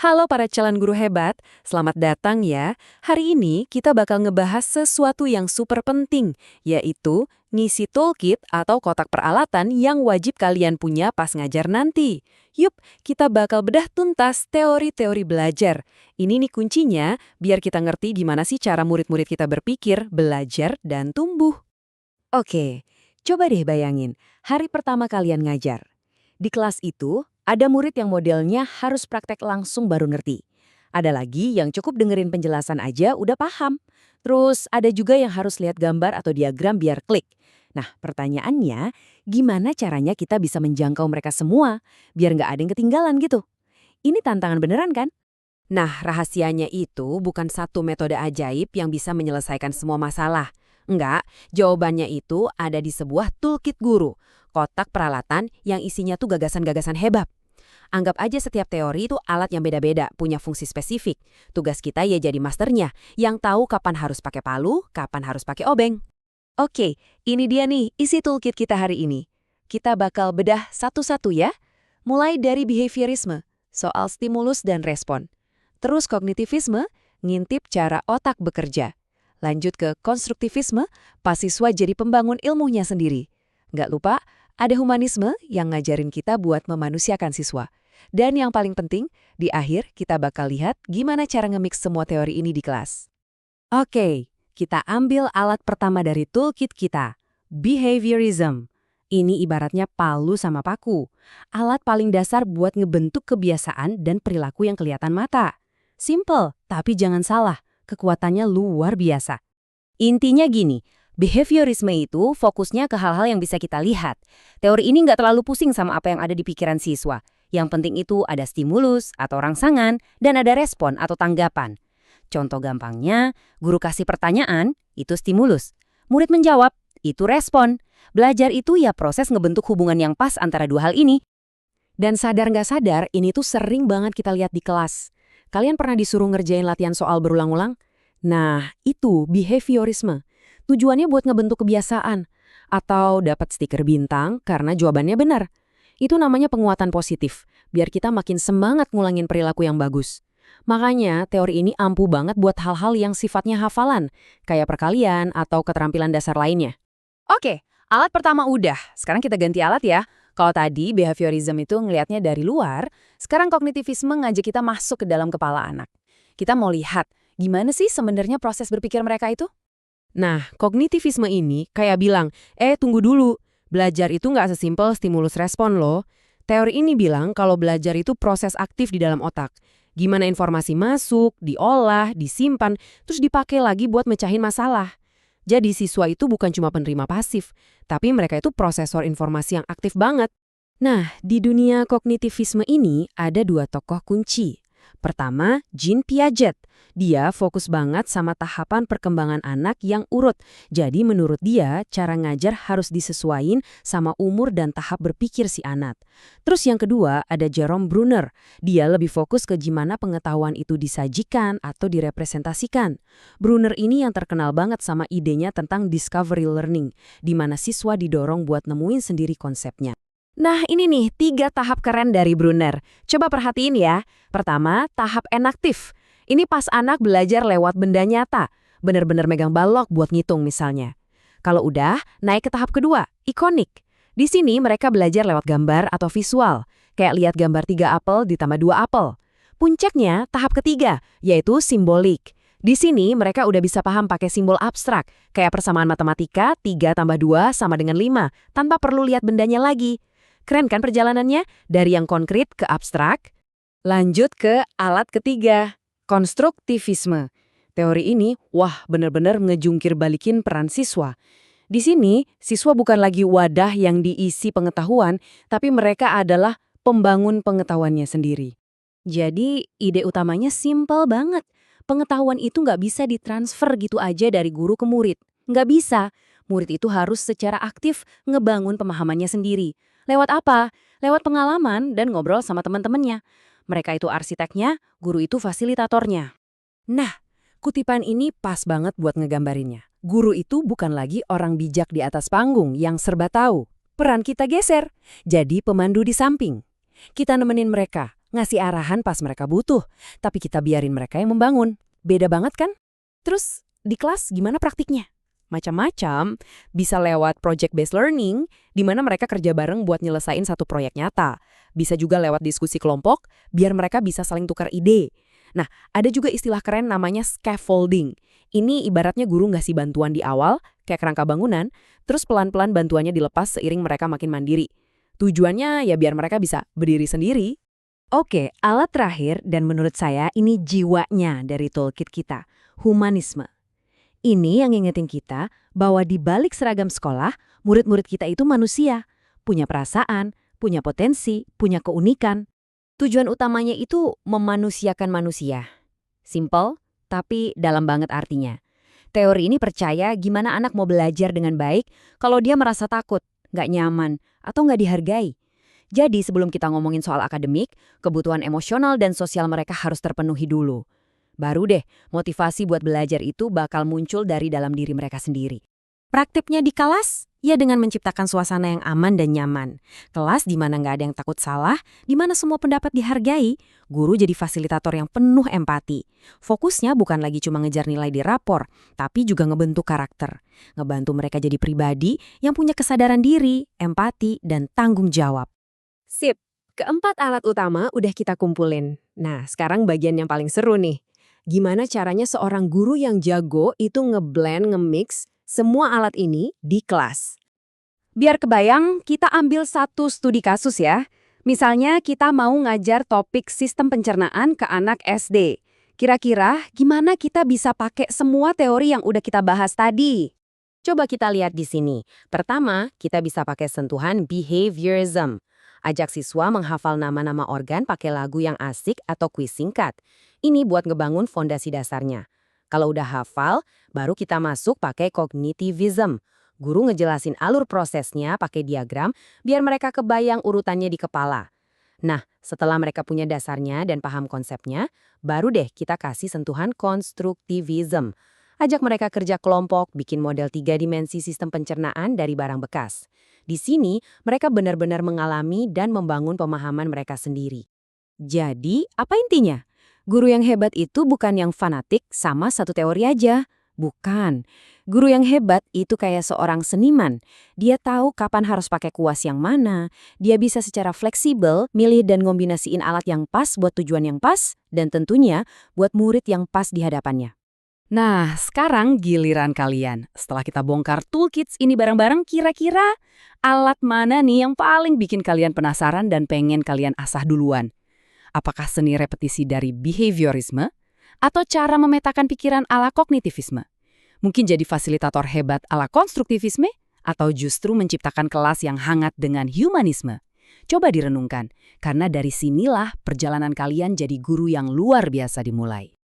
Halo para calon guru hebat, selamat datang ya. Hari ini kita bakal ngebahas sesuatu yang super penting, yaitu ngisi toolkit atau kotak peralatan yang wajib kalian punya pas ngajar nanti. Yup, kita bakal bedah tuntas teori-teori belajar. Ini nih kuncinya, biar kita ngerti gimana sih cara murid-murid kita berpikir, belajar, dan tumbuh. Oke, coba deh bayangin, hari pertama kalian ngajar. Di kelas itu, ada murid yang modelnya harus praktek langsung baru ngerti. Ada lagi yang cukup dengerin penjelasan aja udah paham. Terus ada juga yang harus lihat gambar atau diagram biar klik. Nah, pertanyaannya, gimana caranya kita bisa menjangkau mereka semua, biar nggak ada yang ketinggalan gitu? Ini tantangan beneran kan? Nah, rahasianya itu bukan satu metode ajaib yang bisa menyelesaikan semua masalah. Enggak, jawabannya itu ada di sebuah toolkit guru, kotak peralatan yang isinya tuh gagasan-gagasan hebat. Anggap aja setiap teori itu alat yang beda-beda, punya fungsi spesifik. Tugas kita ya jadi masternya, yang tahu kapan harus pakai palu, kapan harus pakai obeng. Oke, ini dia nih isi toolkit kita hari ini. Kita bakal bedah satu-satu ya. Mulai dari behaviorisme, soal stimulus dan respon. Terus kognitivisme, ngintip cara otak bekerja. Lanjut ke konstruktivisme, pas siswa jadi pembangun ilmunya sendiri. Nggak lupa, ada humanisme yang ngajarin kita buat memanusiakan siswa. Dan yang paling penting, di akhir kita bakal lihat gimana cara nge-mix semua teori ini di kelas. Oke, kita ambil alat pertama dari toolkit kita, behaviorism. Ini ibaratnya palu sama paku. Alat paling dasar buat ngebentuk kebiasaan dan perilaku yang kelihatan mata. Simple, tapi jangan salah, kekuatannya luar biasa. Intinya gini, behaviorisme itu fokusnya ke hal-hal yang bisa kita lihat. Teori ini nggak terlalu pusing sama apa yang ada di pikiran siswa. Yang penting itu ada stimulus atau rangsangan dan ada respon atau tanggapan. Contoh gampangnya, guru kasih pertanyaan, itu stimulus. Murid menjawab, itu respon. Belajar itu ya proses ngebentuk hubungan yang pas antara dua hal ini. Dan sadar nggak sadar, ini tuh sering banget kita lihat di kelas. Kalian pernah disuruh ngerjain latihan soal berulang-ulang? Nah, itu behaviorisme. Tujuannya buat ngebentuk kebiasaan. Atau dapat stiker bintang karena jawabannya benar. Itu namanya penguatan positif, biar kita makin semangat ngulangin perilaku yang bagus. Makanya, teori ini ampuh banget buat hal-hal yang sifatnya hafalan, kayak perkalian atau keterampilan dasar lainnya. Oke, alat pertama udah. Sekarang kita ganti alat ya. Kalau tadi behaviorism itu ngelihatnya dari luar, sekarang kognitivisme ngajak kita masuk ke dalam kepala anak. Kita mau lihat, gimana sih sebenarnya proses berpikir mereka itu? Nah, kognitivisme ini kayak bilang, tunggu dulu, belajar itu nggak sesimpel stimulus respon loh. Teori ini bilang kalau belajar itu proses aktif di dalam otak. Gimana informasi masuk, diolah, disimpan, terus dipakai lagi buat mecahin masalah. Jadi siswa itu bukan cuma penerima pasif, tapi mereka itu prosesor informasi yang aktif banget. Nah, di dunia kognitivisme ini ada dua tokoh kunci. Pertama, Jean Piaget. Dia fokus banget sama tahapan perkembangan anak yang urut. Jadi menurut dia, cara ngajar harus disesuaiin sama umur dan tahap berpikir si anak. Terus yang kedua, ada Jerome Bruner. Dia lebih fokus ke gimana pengetahuan itu disajikan atau direpresentasikan. Bruner ini yang terkenal banget sama idenya tentang discovery learning, di mana siswa didorong buat nemuin sendiri konsepnya. Nah, ini nih 3 tahap keren dari Bruner. Coba perhatiin ya. Pertama, tahap enaktif. Ini pas anak belajar lewat benda nyata. Bener-bener megang balok buat ngitung misalnya. Kalau udah, naik ke tahap kedua, ikonik. Di sini mereka belajar lewat gambar atau visual. Kayak lihat gambar 3 apel ditambah 2 apel. Puncaknya, tahap ketiga, yaitu simbolik. Di sini mereka udah bisa paham pakai simbol abstrak. Kayak persamaan matematika, 3 tambah 2 sama dengan 5, tanpa perlu lihat bendanya lagi. Keren kan perjalanannya? Dari yang konkret ke abstrak. Lanjut ke alat ketiga, konstruktivisme. Teori ini, wah bener-bener ngejungkir balikin peran siswa. Di sini, siswa bukan lagi wadah yang diisi pengetahuan, tapi mereka adalah pembangun pengetahuannya sendiri. Jadi, ide utamanya simpel banget. Pengetahuan itu nggak bisa ditransfer gitu aja dari guru ke murid. Nggak bisa. Murid itu harus secara aktif ngebangun pemahamannya sendiri. Lewat apa? Lewat pengalaman dan ngobrol sama teman-temannya. Mereka itu arsiteknya, guru itu fasilitatornya. Nah, kutipan ini pas banget buat ngegambarinnya. Guru itu bukan lagi orang bijak di atas panggung yang serba tahu. Peran kita geser, jadi pemandu di samping. Kita nemenin mereka, ngasih arahan pas mereka butuh, tapi kita biarin mereka yang membangun. Beda banget kan? Terus, di kelas gimana praktiknya? Macam-macam, bisa lewat project-based learning, di mana mereka kerja bareng buat nyelesain satu proyek nyata. Bisa juga lewat diskusi kelompok, biar mereka bisa saling tukar ide. Nah, ada juga istilah keren namanya scaffolding. Ini ibaratnya guru ngasih bantuan di awal, kayak kerangka bangunan, terus pelan-pelan bantuannya dilepas seiring mereka makin mandiri. Tujuannya ya biar mereka bisa berdiri sendiri. Oke, alat terakhir dan menurut saya ini jiwanya dari toolkit kita, humanisme. Ini yang ngingetin kita bahwa di balik seragam sekolah, murid-murid kita itu manusia, punya perasaan, punya potensi, punya keunikan. Tujuan utamanya itu memanusiakan manusia. Simple, tapi dalam banget artinya. Teori ini percaya gimana anak mau belajar dengan baik kalau dia merasa takut, nggak nyaman, atau nggak dihargai. Jadi sebelum kita ngomongin soal akademik, kebutuhan emosional dan sosial mereka harus terpenuhi dulu. Baru deh, motivasi buat belajar itu bakal muncul dari dalam diri mereka sendiri. Praktiknya di kelas, ya dengan menciptakan suasana yang aman dan nyaman. Kelas di mana nggak ada yang takut salah, di mana semua pendapat dihargai, guru jadi fasilitator yang penuh empati. Fokusnya bukan lagi cuma ngejar nilai di rapor, tapi juga ngebentuk karakter. Ngebantu mereka jadi pribadi yang punya kesadaran diri, empati, dan tanggung jawab. Sip, keempat alat utama udah kita kumpulin. Nah, sekarang bagian yang paling seru nih. Gimana caranya seorang guru yang jago itu ngeblend, nge-mix semua alat ini di kelas. Biar kebayang, kita ambil satu studi kasus ya. Misalnya kita mau ngajar topik sistem pencernaan ke anak SD. Kira-kira gimana kita bisa pakai semua teori yang udah kita bahas tadi? Coba kita lihat di sini. Pertama, kita bisa pakai sentuhan behaviorism. Ajak siswa menghafal nama-nama organ pakai lagu yang asik atau kuis singkat. Ini buat ngebangun fondasi dasarnya. Kalau udah hafal, baru kita masuk pakai cognitivism. Guru ngejelasin alur prosesnya pakai diagram biar mereka kebayang urutannya di kepala. Nah, setelah mereka punya dasarnya dan paham konsepnya, baru deh kita kasih sentuhan konstruktivism. Ajak mereka kerja kelompok, bikin model 3 dimensi sistem pencernaan dari barang bekas. Di sini, mereka benar-benar mengalami dan membangun pemahaman mereka sendiri. Jadi, apa intinya? Guru yang hebat itu bukan yang fanatik sama satu teori aja. Bukan. Guru yang hebat itu kayak seorang seniman. Dia tahu kapan harus pakai kuas yang mana. Dia bisa secara fleksibel milih dan ngombinasiin alat yang pas buat tujuan yang pas, dan tentunya buat murid yang pas di hadapannya. Nah, sekarang giliran kalian. Setelah kita bongkar toolkits ini bareng-bareng, kira-kira alat mana nih yang paling bikin kalian penasaran dan pengen kalian asah duluan? Apakah seni repetisi dari behaviorisme? Atau cara memetakan pikiran ala kognitivisme? Mungkin jadi fasilitator hebat ala konstruktivisme? Atau justru menciptakan kelas yang hangat dengan humanisme? Coba direnungkan, karena dari sinilah perjalanan kalian jadi guru yang luar biasa dimulai.